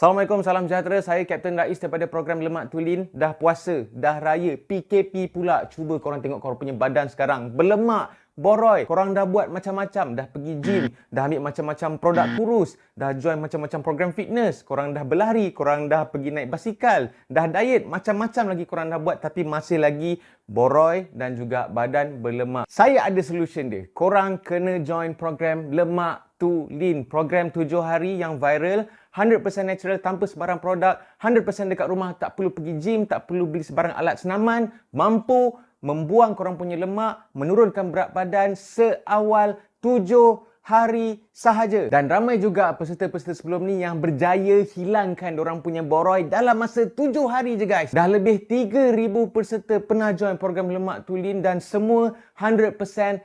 Assalamualaikum, salam sejahtera. Saya Kapten Rais daripada program Lemak Tulin. Dah puasa, dah raya, PKP pula. Cuba korang tengok korang punya badan sekarang. Berlemak, boroi. Korang dah buat macam-macam. Dah pergi gym, dah ambil macam-macam produk kurus, dah join macam-macam program fitness. Korang dah berlari, korang dah pergi naik basikal, dah diet, macam-macam lagi korang dah buat. Tapi masih lagi boroi dan juga badan berlemak. Saya ada solution dia. Korang kena join program Lemak Tulin. Program 7 hari yang viral, 100% natural tanpa sebarang produk, 100% dekat rumah, tak perlu pergi gym, tak perlu beli sebarang alat senaman, mampu membuang korang punya lemak, menurunkan berat badan seawal 7 hari sahaja. Dan ramai juga peserta-peserta sebelum ni yang berjaya hilangkan dorang punya boroi dalam masa 7 hari je guys. Dah lebih 3,000 peserta pernah join program Lemak Tulin dan semua 100%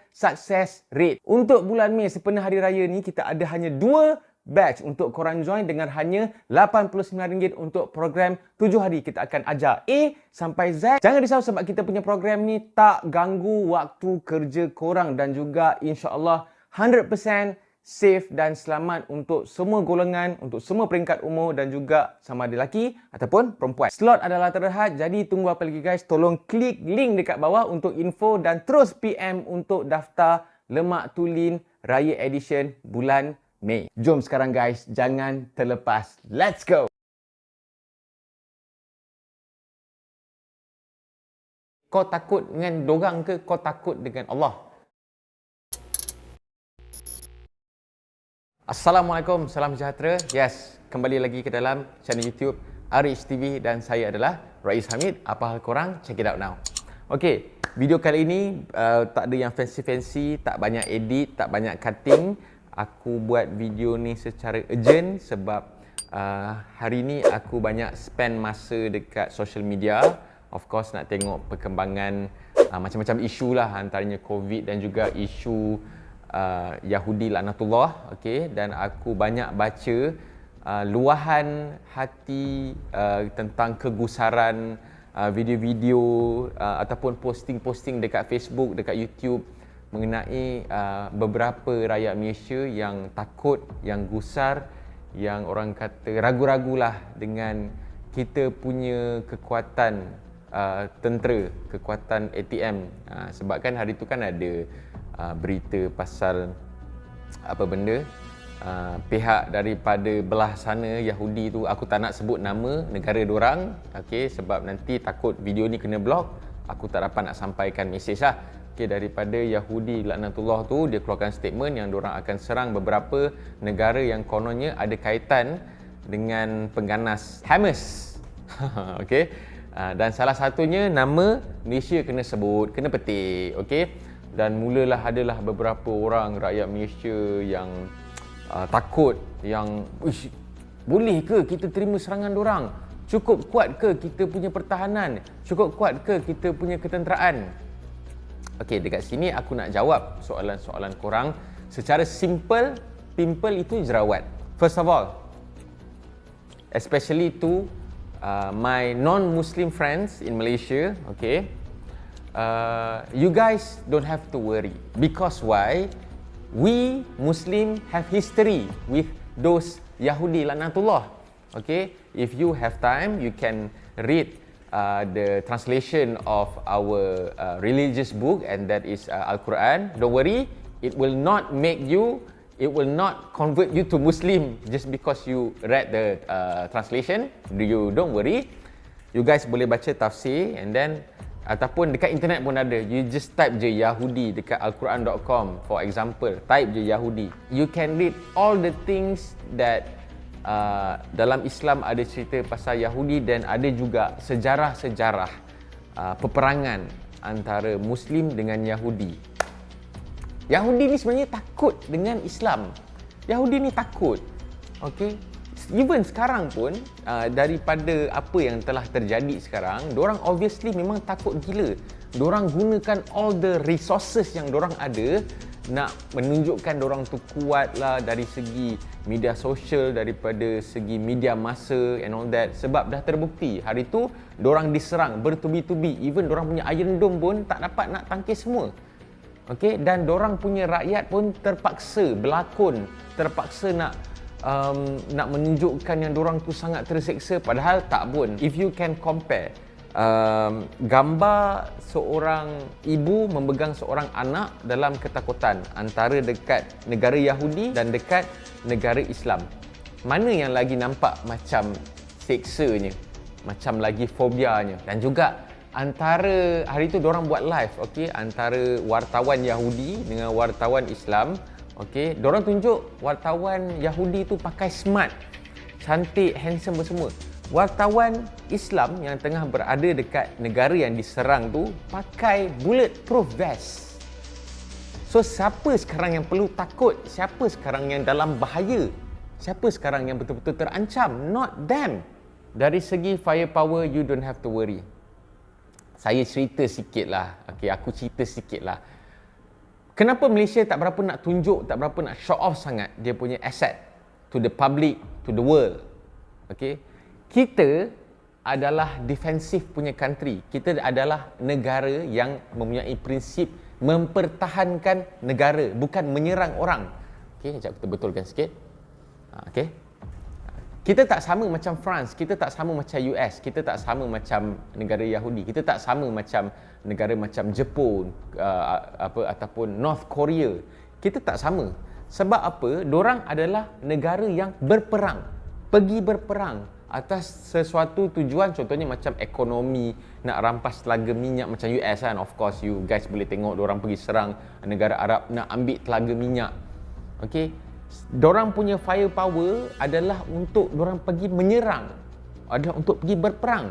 success rate. Untuk bulan Mei sepenuh hari raya ni kita ada hanya 2 batch untuk korang join dengan hanya RM89 untuk program 7 hari. Kita akan ajar A sampai Z. Jangan risau sebab kita punya program ni tak ganggu waktu kerja korang dan juga insya-Allah 100% safe dan selamat untuk semua golongan, untuk semua peringkat umur dan juga sama ada lelaki ataupun perempuan. Slot adalah terhad, jadi tunggu apa lagi guys? Tolong klik link dekat bawah untuk info dan terus PM untuk daftar Lemak Tulin Raya Edition bulan Mei. Jom sekarang guys, jangan terlepas. Let's go! Kau takut dengan dorang ke kau takut dengan Allah? Assalamualaikum, salam sejahtera. Yes, kembali lagi ke dalam channel YouTube Arish TV dan saya adalah Rais Hamid. Apa hal korang? Check it out now. Okay, video kali ini tak ada yang fancy-fancy, tak banyak edit, tak banyak cutting. Aku buat video ni secara urgent sebab hari ni aku banyak spend masa dekat social media. Of course nak tengok perkembangan macam-macam isu lah, antaranya COVID dan juga isu Yahudi laknatullah. Okay? Dan aku banyak baca luahan hati tentang kegusaran video-video ataupun posting-posting dekat Facebook, dekat YouTube mengenai beberapa rakyat Malaysia yang takut, yang gusar, yang orang kata ragu-ragulah dengan kita punya kekuatan tentera, kekuatan ATM. Sebab kan hari tu kan ada berita pasal apa benda, pihak daripada belah sana Yahudi tu, aku tak nak sebut nama negara dorang, okay, sebab nanti takut video ni kena block, aku tak dapat nak sampaikan mesej lah. Okay, daripada Yahudi laknatullah tu, dia keluarkan statement yang diorang akan serang beberapa negara yang kononnya ada kaitan dengan pengganas Hamas. Okay, dan salah satunya nama Malaysia kena sebut, kena petik. Okay, dan mulalah adalah beberapa orang rakyat Malaysia yang takut, yang boleh ke kita terima serangan diorang? Cukup kuat ke kita punya pertahanan? Cukup kuat ke kita punya ketenteraan? Okey, dekat sini aku nak jawab soalan-soalan korang secara simple. Pimple itu jerawat. First of all, especially to my non-Muslim friends in Malaysia, okay, you guys don't have to worry. Because why? We Muslim have history with those Yahudi laknatullah. Okay, if you have time, you can read the translation of our religious book, and that is Al-Quran. Don't worry, it will not convert you to Muslim just because you read the translation. Don't worry, you guys boleh baca tafsir, and then ataupun dekat internet pun ada. You just type je Yahudi dekat alquran.com, for example, type je Yahudi. You can read all the things that dalam Islam ada cerita pasal Yahudi, dan ada juga sejarah-sejarah peperangan antara Muslim dengan Yahudi. Yahudi ni sebenarnya takut dengan Islam. Yahudi ni takut. Okay? Even sekarang pun, daripada apa yang telah terjadi sekarang, diorang obviously memang takut gila. Diorang gunakan all the resources yang diorang ada nak menunjukkan diorang tu kuat lah dari segi media sosial, daripada segi media massa and all that. Sebab dah terbukti hari tu diorang diserang bertubi-tubi. Even diorang punya Iron Dome pun tak dapat nak tangkis semua. Okay? Dan diorang punya rakyat pun terpaksa berlakon, terpaksa nak nak menunjukkan yang diorang tu sangat terseksa, padahal tak pun. If you can compare gambar seorang ibu memegang seorang anak dalam ketakutan antara dekat negara Yahudi dan dekat negara Islam, mana yang lagi nampak macam seksanya, macam lagi fobianya? Dan juga antara hari tu diorang buat live, okey, antara wartawan Yahudi dengan wartawan Islam, okey, diorang tunjuk wartawan Yahudi tu pakai smart, cantik, handsome semua. Wartawan Islam yang tengah berada dekat negara yang diserang tu pakai bulletproof vest. So siapa sekarang yang perlu takut? Siapa sekarang yang dalam bahaya? Siapa sekarang yang betul-betul terancam? Not them. Dari segi firepower, you don't have to worry. Saya cerita sikit lah. Okay, aku cerita sikit lah. Kenapa Malaysia tak berapa nak tunjuk, tak berapa nak show off sangat dia punya asset to the public, to the world. Okay. Kita adalah defensif punya country. Kita adalah negara yang mempunyai prinsip mempertahankan negara, bukan menyerang orang. Okay, sekejap kita betulkan sikit. Okay. Kita tak sama macam France, kita tak sama macam US, kita tak sama macam negara Yahudi, kita tak sama macam negara macam Jepun ataupun North Korea. Kita tak sama. Sebab apa? Dorang adalah negara yang berperang, pergi berperang atas sesuatu tujuan, contohnya macam ekonomi, nak rampas telaga minyak macam US kan. Of course you guys boleh tengok diorang pergi serang negara Arab nak ambil telaga minyak. Okay, diorang punya firepower adalah untuk diorang pergi menyerang, adalah untuk pergi berperang,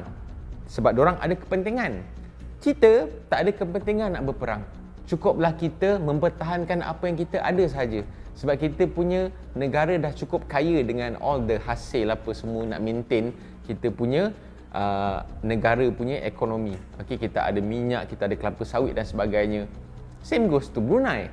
sebab diorang ada kepentingan. Kita tak ada kepentingan nak berperang. Cukuplah kita mempertahankan apa yang kita ada sahaja. Sebab kita punya negara dah cukup kaya dengan all the hasil apa semua nak maintain kita punya negara punya ekonomi. Okay, kita ada minyak, kita ada kelapa sawit dan sebagainya. Same goes to Brunei.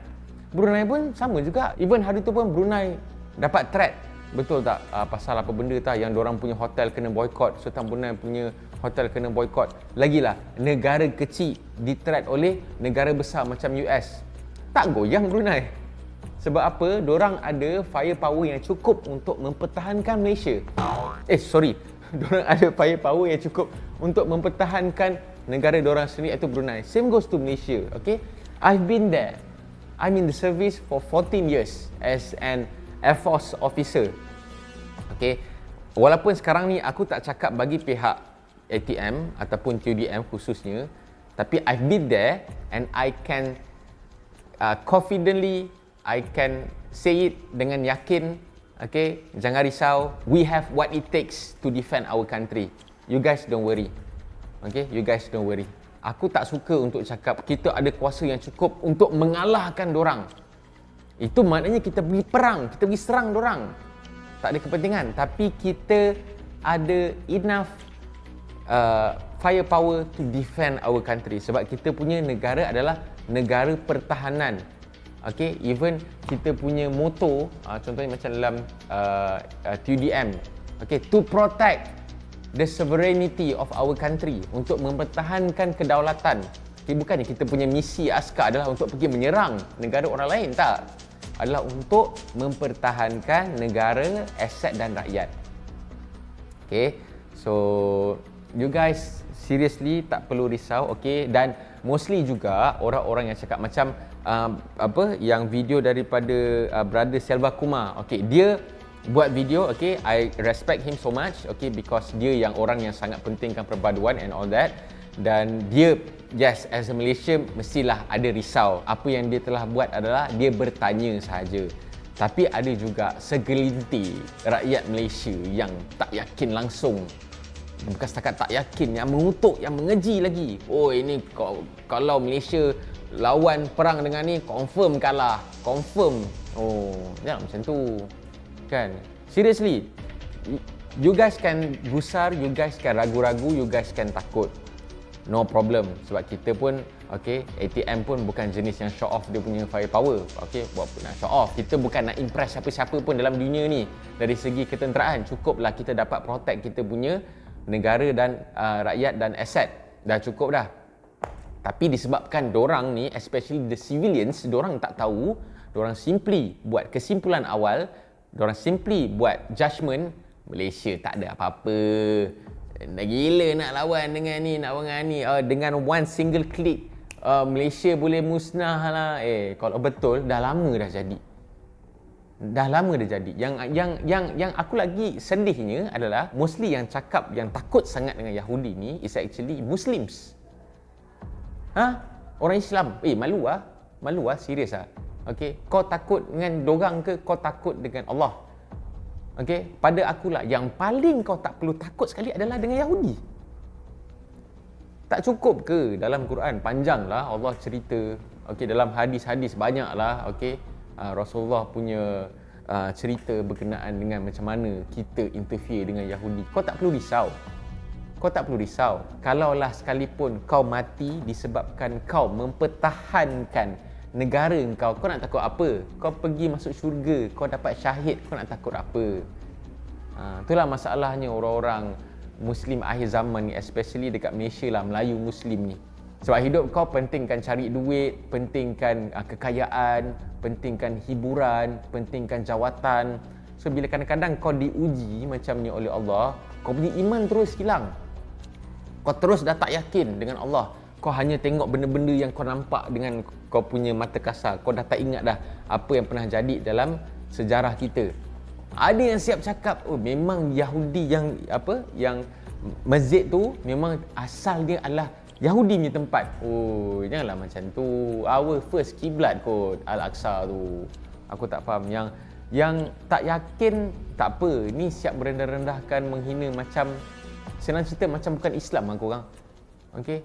Brunei pun sama juga. Even hari tu pun Brunei dapat threat. Betul tak? Pasal apa benda tak yang diorang punya hotel kena boycott. Sultan Brunei punya hotel kena boycott. Lagilah negara kecil di-threat oleh negara besar macam US. Tak goyang Brunei. Sebab apa? Diorang ada firepower yang cukup untuk mempertahankan Malaysia. Diorang ada firepower yang cukup untuk mempertahankan negara diorang sendiri, iaitu Brunei. Same goes to Malaysia. Okay? I've been there. I'm in the service for 14 years as an Air Force officer. Okay? Walaupun sekarang ni aku tak cakap bagi pihak ATM ataupun QDM khususnya, tapi I've been there and I can confidently, I can say it dengan yakin. Okay, jangan risau. We have what it takes to defend our country. You guys don't worry. Okay, you guys don't worry. Aku tak suka untuk cakap kita ada kuasa yang cukup untuk mengalahkan dorang. Itu maknanya kita pergi perang, kita pergi serang dorang. Tak ada kepentingan. Tapi kita ada enough firepower to defend our country. Sebab kita punya negara adalah negara pertahanan. Okay, even kita punya motto, contohnya macam dalam TUDM, okay, to protect the sovereignty of our country, untuk mempertahankan kedaulatan. Okay, bukannya kita punya misi askar adalah untuk pergi menyerang negara orang lain, tak. Adalah untuk mempertahankan negara, aset dan rakyat. Okay, so you guys seriously tak perlu risau, okay. Dan mostly juga orang-orang yang cakap macam yang video daripada brother Selva Kumar, okay, dia buat video, okay, I respect him so much, okay, because dia yang orang yang sangat pentingkan perpaduan and all that. Dan dia, yes, as a Malaysia mestilah ada risau. Apa yang dia telah buat adalah dia bertanya sahaja. Tapi ada juga segelintir rakyat Malaysia yang tak yakin langsung. Bukan setakat tak yakin, yang mengutuk, yang mengeji lagi. Oh, ini kalau Malaysia lawan perang dengan ni, confirm kalah, confirm. Oh, jangan macam tu kan. Seriously, you guys can gusar, you guys can ragu-ragu, you guys can takut. No problem. Sebab kita pun, okay, ATM pun bukan jenis yang show off dia punya firepower. Okay, buat apa nak show off. Kita bukan nak impress siapa-siapa pun dalam dunia ni. Dari segi ketenteraan, cukuplah kita dapat protect kita punya negara dan rakyat dan aset. Dah cukup dah. Tapi disebabkan dorang ni, especially the civilians, dorang tak tahu, dorang simply buat kesimpulan awal, Diorang simply buat judgement, Malaysia tak ada apa-apa. Dah gila nak lawan dengan ni, nak dengan ni. Dengan one single click, Malaysia boleh musnah lah. Kalau betul, dah lama dah jadi. Dah lama dah jadi. Yang aku lagi sedihnya adalah mostly yang cakap yang takut sangat dengan Yahudi ni is actually Muslims. Orang Islam. Malu lah, serius lah. Okay, kau takut dengan dorang ke kau takut dengan Allah? Okay, pada akulah yang paling kau tak perlu takut sekali adalah dengan Yahudi. Tak cukup ke dalam Quran? Panjanglah Allah cerita. Okay, dalam hadis-hadis banyaklah. Okay, Rasulullah punya cerita berkenaan dengan macam mana kita interfere dengan Yahudi. Kau tak perlu risau. Kalaulah sekalipun kau mati disebabkan kau mempertahankan negara kau nak takut apa? Kau pergi masuk syurga, kau dapat syahid, kau nak takut apa? Itulah masalahnya orang-orang Muslim akhir zaman ni, especially dekat Malaysia lah, Melayu Muslim ni. Sebab hidup kau pentingkan cari duit, pentingkan kekayaan, pentingkan hiburan, pentingkan jawatan. So bila kadang-kadang kau diuji macam ni oleh Allah, kau punya iman terus hilang. Kau terus dah tak yakin dengan Allah. Kau hanya tengok benda-benda yang kau nampak dengan kau punya mata kasar. Kau dah tak ingat dah apa yang pernah jadi dalam sejarah kita. Ada yang siap cakap, memang Yahudi yang masjid tu memang asal dia adalah Yahudi punya tempat. Janganlah macam tu. Our first kiblat kot, Al-Aqsa tu. Aku tak faham. Yang tak yakin, tak apa. Ni siap merendah-rendahkan, menghina macam, senang cerita macam bukan Islam lah korang. Okay?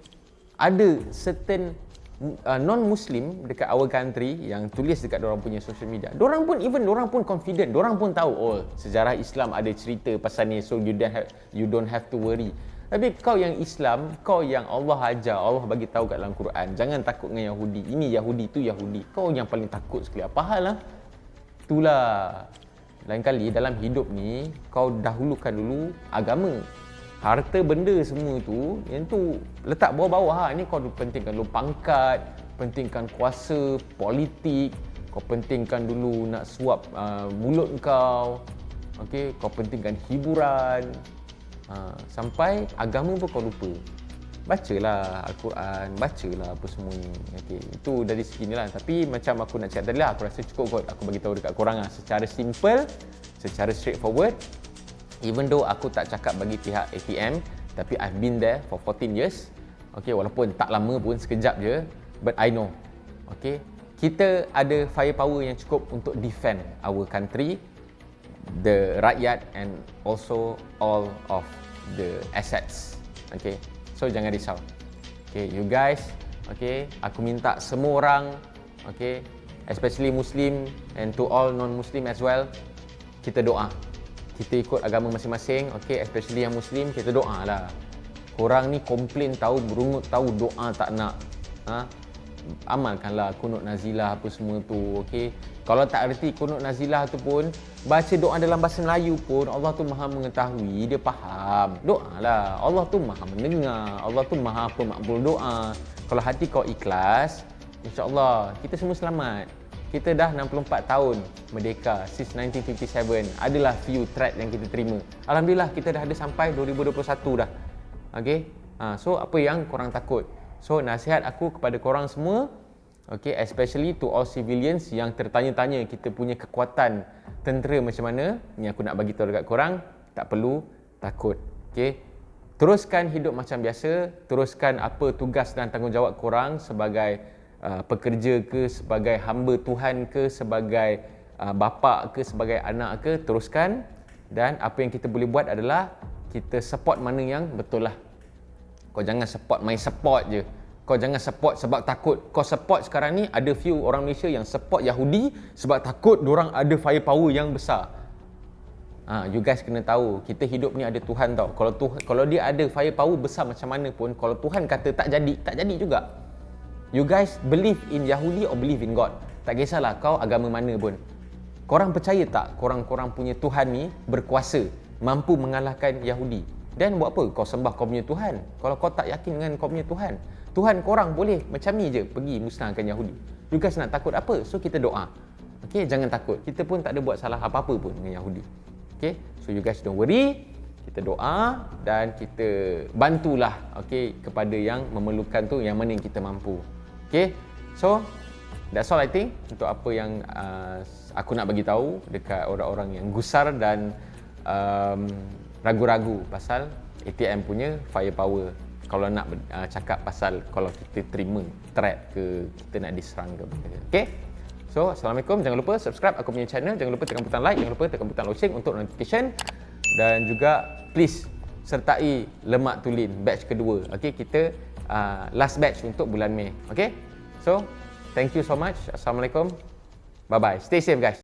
Ada certain non-Muslim dekat our country yang tulis dekat dorang punya social media. Dorang pun confident. Dorang pun tahu, sejarah Islam ada cerita pasal ni, so you don't have to worry. Tapi kau yang Islam, kau yang Allah ajar, Allah bagi tahu kat dalam Quran, jangan takut dengan Yahudi. Ini Yahudi, tu Yahudi. Kau yang paling takut sekali. Apa hal lah? Itulah. Lain kali dalam hidup ni, kau dahulukan dulu agama. Harta benda semua tu, yang tu letak bawah-bawah. Ni kau pentingkan dulu pangkat, pentingkan kuasa, politik. Kau pentingkan dulu nak suap mulut kau. Okay? Kau pentingkan hiburan. Sampai agama pun kau lupa. Bacalah Al-Quran, bacalah apa semua ni. Okay? Itu dari segi ni lah. Tapi macam aku nak cakap tadi lah, aku rasa cukup kot aku bagi tahu dekat korang lah. Secara simple, secara straightforward. Even though aku tak cakap bagi pihak ATM, tapi I've been there for 14 years. Okay, walaupun tak lama pun, sekejap je, but I know. Okay, kita ada firepower yang cukup untuk defend our country, the rakyat and also all of the assets. Okay, so jangan risau. Okay, you guys, okay, aku minta semua orang, okay, especially Muslim and to all non-Muslim as well, kita doa. Kita ikut agama masing-masing, okay, especially yang Muslim, kita doa lah. Korang ni komplain tahu, berungut tahu, doa tak nak. Amalkanlah kunut nazilah apa semua tu, okay. Kalau tak erti kunut nazilah tu pun, baca doa dalam bahasa Melayu pun, Allah tu maha mengetahui, dia faham. Doa lah, Allah tu maha mendengar, Allah tu maha pemakbul doa. Kalau hati kau ikhlas, insyaAllah kita semua selamat. Kita dah 64 tahun merdeka, since 1957. Adalah few threat yang kita terima. Alhamdulillah kita dah ada sampai 2021 dah. Okay, so apa yang korang takut? So nasihat aku kepada korang semua, okay, especially to all civilians yang tertanya-tanya kita punya kekuatan tentera macam mana, ni aku nak bagi tahu dekat korang, tak perlu takut. Okay, teruskan hidup macam biasa, teruskan apa tugas dan tanggungjawab korang sebagai pekerja ke, sebagai hamba Tuhan ke, sebagai bapa ke, sebagai anak ke, teruskan. Dan apa yang kita boleh buat adalah kita support mana yang betul lah. Kau jangan support main support je. Kau jangan support sebab takut. Kau support sekarang ni, ada few orang Malaysia yang support Yahudi sebab takut dorang ada firepower yang besar. You guys kena tahu, kita hidup ni ada Tuhan tau. Kalau dia ada firepower besar macam mana pun, kalau Tuhan kata tak jadi juga. You guys believe in Yahudi or believe in God? Tak kisahlah kau agama mana pun. Korang percaya tak korang punya Tuhan ni berkuasa, mampu mengalahkan Yahudi? Dan buat apa kau sembah kau punya Tuhan kalau kau tak yakin dengan kau punya Tuhan? Tuhan korang boleh macam ni je pergi musnahkan Yahudi. You guys nak takut apa? So kita doa. Okay, jangan takut. Kita pun tak ada buat salah apa-apa pun dengan Yahudi. Okay, so you guys don't worry. Kita doa dan kita bantulah, okay, kepada yang memerlukan tu, yang mana yang kita mampu. Okay, so that's all I think untuk apa yang aku nak bagi tahu dekat orang-orang yang gusar dan ragu-ragu pasal ATM punya firepower. Kalau nak cakap pasal kalau kita terima threat ke, kita nak diserang ke benda. Okay? So, Assalamualaikum. Jangan lupa subscribe aku punya channel. Jangan lupa tekan butang like. Jangan lupa tekan butang loceng untuk notification. Dan juga please sertai lemak tulen batch kedua. Okay? Kita last batch untuk bulan Mei. Okay? So, thank you so much. Assalamualaikum. Bye-bye. Stay safe guys.